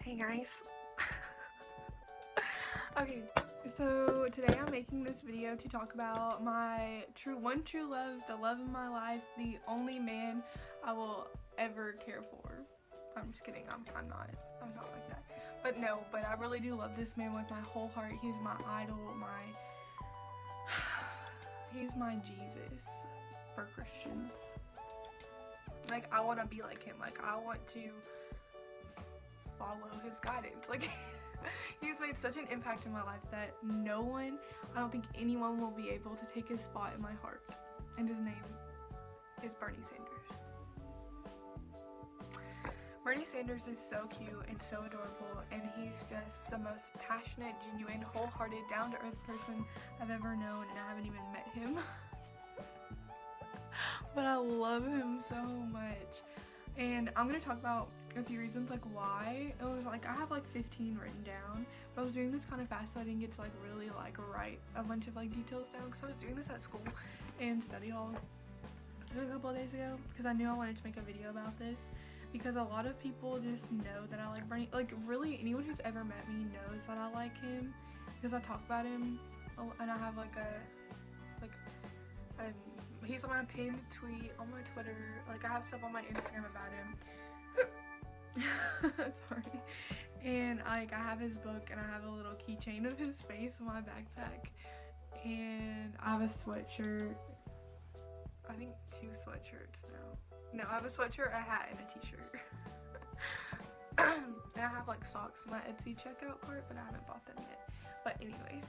Hey guys. Okay, so today I'm making this video to talk about my true love, the love of my life, the only man I will ever care for. I'm just kidding. I'm not like that. But no, but I really do love this man with my whole heart. He's my idol, he's my Jesus for Christians. Like, I want to be like him. Like, I want to follow his guidance. Like, he's made such an impact in my life that I don't think anyone will be able to take his spot in my heart. And his name is Bernie Sanders. Bernie Sanders is so cute and so adorable, and he's just the most passionate, genuine, wholehearted, down-to-earth person I've ever known, and I haven't even met him. But I love him so much. And I'm going to talk about a few reasons like why. It was like I have like 15 written down, but I was doing this kind of fast, so I didn't get to like really like write a bunch of like details down, because I was doing this at school and study hall a couple of days ago, because I knew I wanted to make a video about this, because a lot of people just know that I like Bernie. Like, really, anyone who's ever met me knows that I like him, because I talk about him, and I have like he's on my pinned tweet on my Twitter. Like, I have stuff on my Instagram about him. Sorry. And like, I have his book, and I have a little keychain of his face in my backpack, and I have a sweatshirt. I think 2 sweatshirts now. No, I have a sweatshirt, a hat, and a t-shirt. And I have like socks in my Etsy checkout cart, but I haven't bought them yet. But anyways,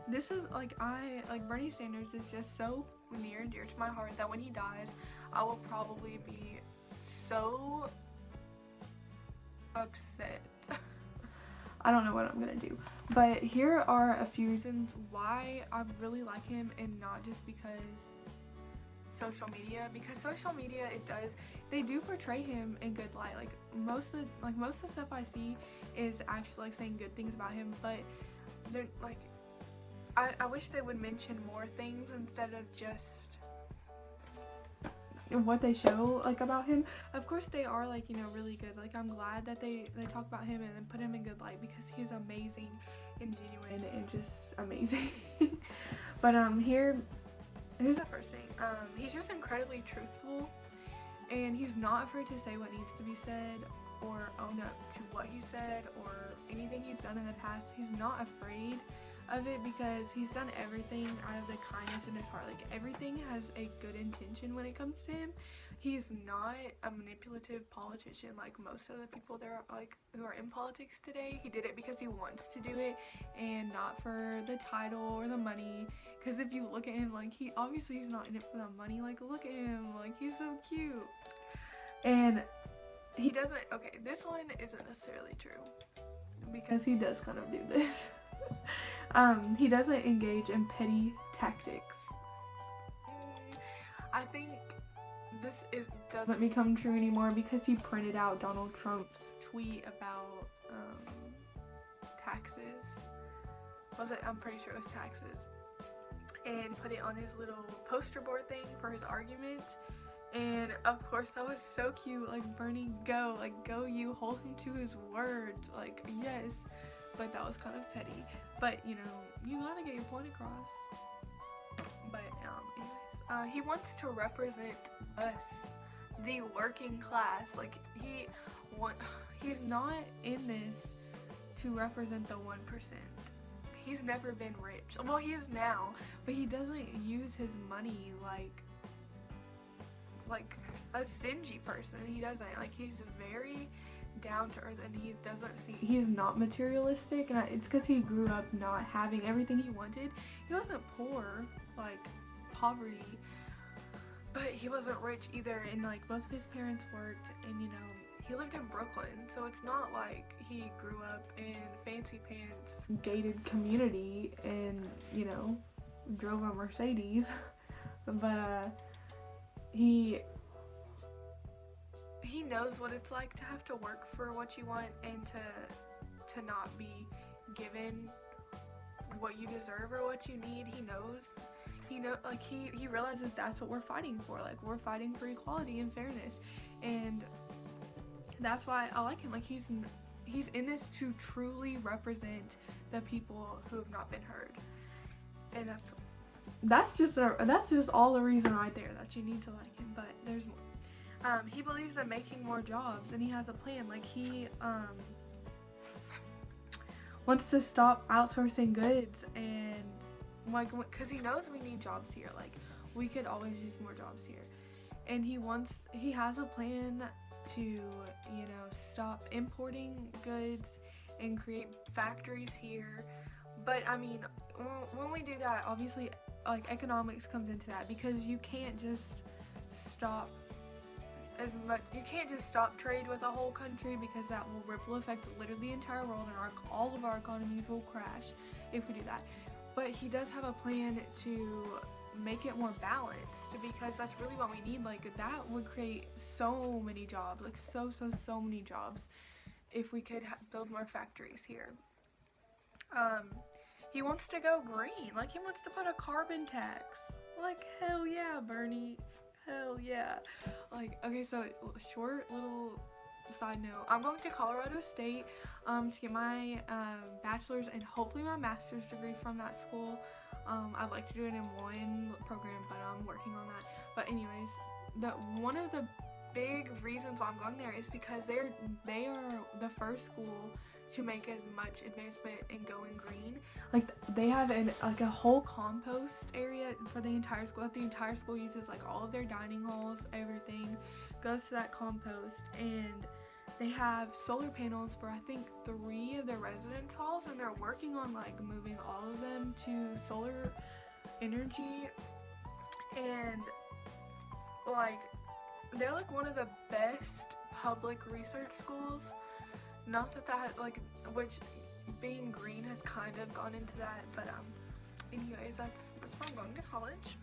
this is like, Bernie Sanders is just so near and dear to my heart that when he dies, I will probably be so upset. I don't know what I'm gonna do. But here are a few reasons why I really like him, and not just because social media. Because social media, they do portray him in good light. Like, most of the stuff I see is actually like saying good things about him, but they're like, I wish they would mention more things instead of just what they show like about him. Of course they are like, you know, really good. Like, I'm glad that they talk about him and then put him in good light, because he's amazing and genuine and just amazing. But here's the first thing. He's just incredibly truthful, and he's not afraid to say what needs to be said, or own up to what he said, or anything he's done in the past. He's not afraid of it, because he's done everything out of the kindness in his heart. Like, everything has a good intention when it comes to him. He's not a manipulative politician like most of the people there are, like, who are in politics today. He did it because he wants to do it, and not for the title or the money. Because if you look at him, like, he's not in it for the money. Like, look at him, like, he's so cute. And he doesn't, okay, this one isn't necessarily true, because he does kind of do this. He doesn't engage in petty tactics. I think this doesn't become true anymore, because he printed out Donald Trump's tweet about taxes. I'm pretty sure it was taxes. And put it on his little poster board thing for his argument. And of course, that was so cute. Like, Bernie, go you, hold him to his words. Like, yes. But that was kind of petty. But, you know, you gotta get your point across. But anyways, he wants to represent us, the working class. Like, he's not in this to represent the 1%. He's never been rich. Well, he is now, but he doesn't use his money like a stingy person. He doesn't. Like, he's very down to earth, and he's not materialistic, and it's because he grew up not having everything he wanted. He wasn't poor, like poverty, but he wasn't rich either, and like, both of his parents worked, and you know, he lived in Brooklyn, so it's not like he grew up in fancy pants gated community and, you know, drove a Mercedes. But he knows what it's like to have to work for what you want, and to not be given what you deserve or what you need. Like, he realizes that's what we're fighting for. Like, we're fighting for equality and fairness. And That's why I like him. Like he's in this to truly represent the people who have not been heard, and that's just all the reason right there that you need to like him. But there's more. He believes in making more jobs, and he has a plan. Like he wants to stop outsourcing goods, and like because he knows we need jobs here. Like we could always use more jobs here, and he has a plan to, you know, stop importing goods and create factories here. But I mean, when we do that, obviously like economics comes into that, because you can't just stop you can't just stop trade with a whole country, because that will ripple affect literally the entire world, and all of our economies will crash if we do that. But he does have a plan to make it more balanced, because that's really what we need. Like that would create so many jobs, like so many jobs, if we could build more factories here. He wants to go green. Like he wants to put a carbon tax. Like hell yeah, Bernie. Hell yeah. Like, okay, so short little side note. I'm going to Colorado State to get my bachelor's and hopefully my master's degree from that school. I'd like to do it in one program, but I'm working on that. But anyways, one of the big reasons why I'm going there is because they are the first school to make as much advancement in going green. Like they have a whole compost area for the entire school. The entire school uses like all of their dining halls, everything goes to that compost, and they have solar panels for I think 3 of the residence halls, and they're working on like moving all of them to solar energy. And like they're like one of the best public research schools. Not that like, which being green has kind of gone into that, but anyways, that's why I'm going to college.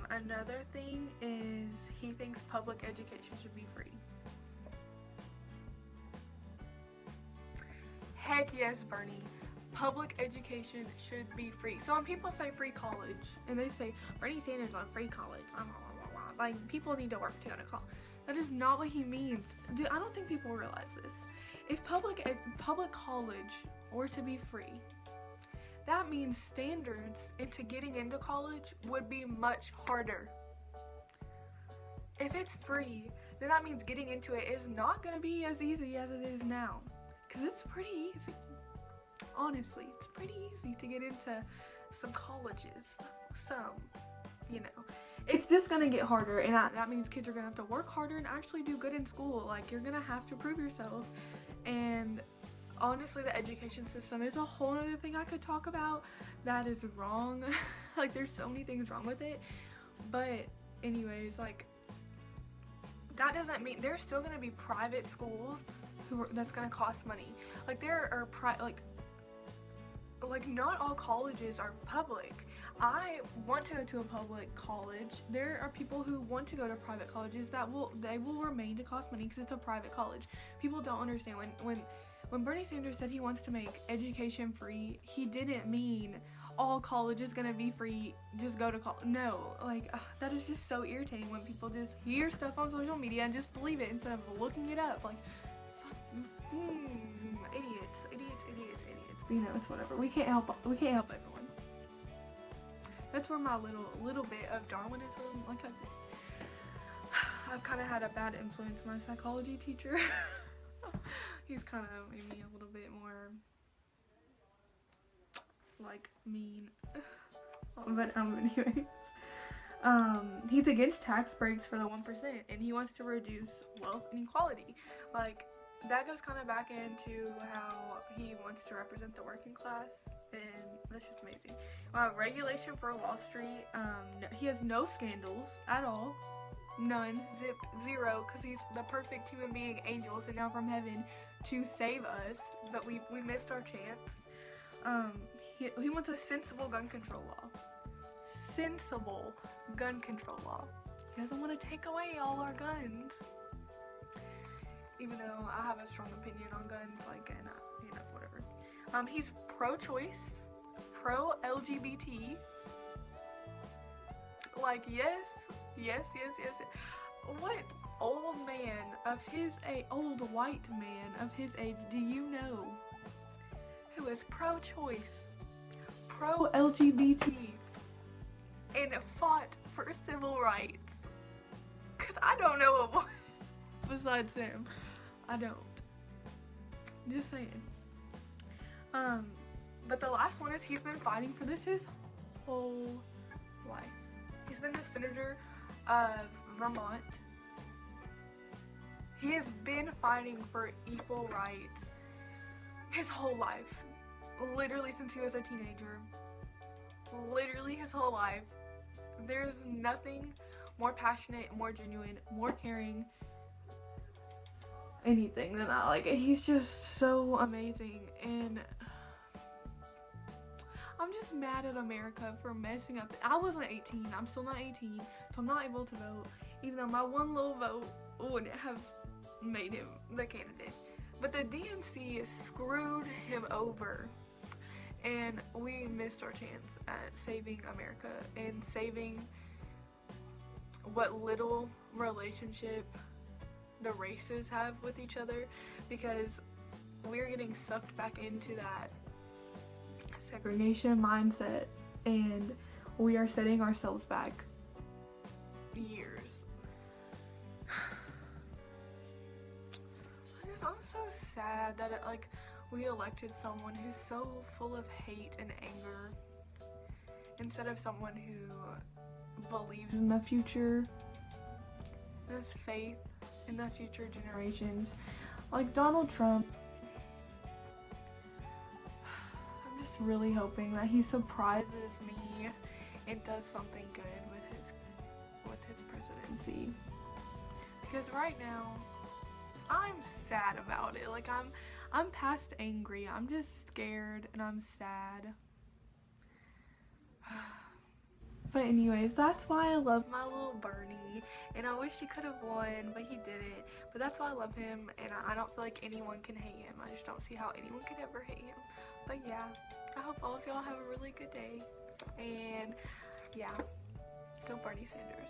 Another thing is he thinks public education should be free. Heck yes, Bernie. Public education should be free. So when people say free college, and they say Bernie Sanders on free college, like people need to work to go to college. That is not what he means. Dude, I don't think people realize this. If public college were to be free, that means standards into getting into college would be much harder. If it's free, then that means getting into it is not going to be as easy as it is now. Because it's pretty easy. Honestly, it's pretty easy to get into some colleges. Some, you know. It's just gonna get harder, and that means kids are gonna have to work harder and actually do good in school. Like you're gonna have to prove yourself. And honestly, the education system is a whole other thing I could talk about that is wrong. Like there's so many things wrong with it. But anyways, like that doesn't mean there's still gonna be private schools that's gonna cost money. Like there are like not all colleges are public. I want to go to a public college. There are people who want to go to private colleges they will remain to cost money because it's a private college. People don't understand when Bernie Sanders said he wants to make education free, he didn't mean all college is gonna be free, just go to college. No, like that is just so irritating when people just hear stuff on social media and just believe it instead of looking it up. Like idiots. But, you know, it's whatever. We can't help everyone. That's where my little bit of Darwinism, like I've kind of had a bad influence. My psychology teacher, he's kind of made me a little bit more like mean. But anyways, he's against tax breaks for the 1%, and he wants to reduce wealth inequality. Like that goes kind of back into how he wants to represent the working class, and that's just amazing. Regulation for Wall Street. He has no scandals at all. None. Zero. Because he's the perfect human being, angel, sent down from heaven to save us. But we missed our chance. He wants a sensible gun control law. Sensible gun control law. He doesn't want to take away all our guns. Even though I have a strong opinion on guns, like, and you know, whatever. He's pro-choice, pro-LGBT. Like, yes. What? old man of his age, old white man of his age, do you know, who is pro-choice, pro-LGBT, and fought for civil rights? Because I don't know a boy besides him. I don't. Just saying. But the last one is he's been fighting for this his whole life. He's been the senator of Vermont. He has been fighting for equal rights his whole life. Literally since he was a teenager. Literally his whole life. There's nothing more passionate, more genuine, more caring, anything than that. Like, he's just so amazing, and I'm just mad at America for messing up. I wasn't 18. I'm still not 18, so I'm not able to vote, even though my one little vote would have made him the candidate. But the DNC screwed him over, and we missed our chance at saving America and saving what little relationship the races have with each other, because we're getting sucked back into that segregation mindset, and we are setting ourselves back years. I'm so sad that we elected someone who's so full of hate and anger instead of someone who believes in the future, has faith in the future generations, like Donald Trump. I'm just really hoping that he surprises me and does something good with his presidency, because right now I'm sad about it. Like, I'm past angry. I'm just scared and I'm sad. But anyways, that's why I love my little Bernie, and I wish he could have won, but he didn't. But that's why I love him, and I don't feel like anyone can hate him. I just don't see how anyone could ever hate him. But yeah, I hope all of y'all have a really good day, and yeah, go Bernie Sanders.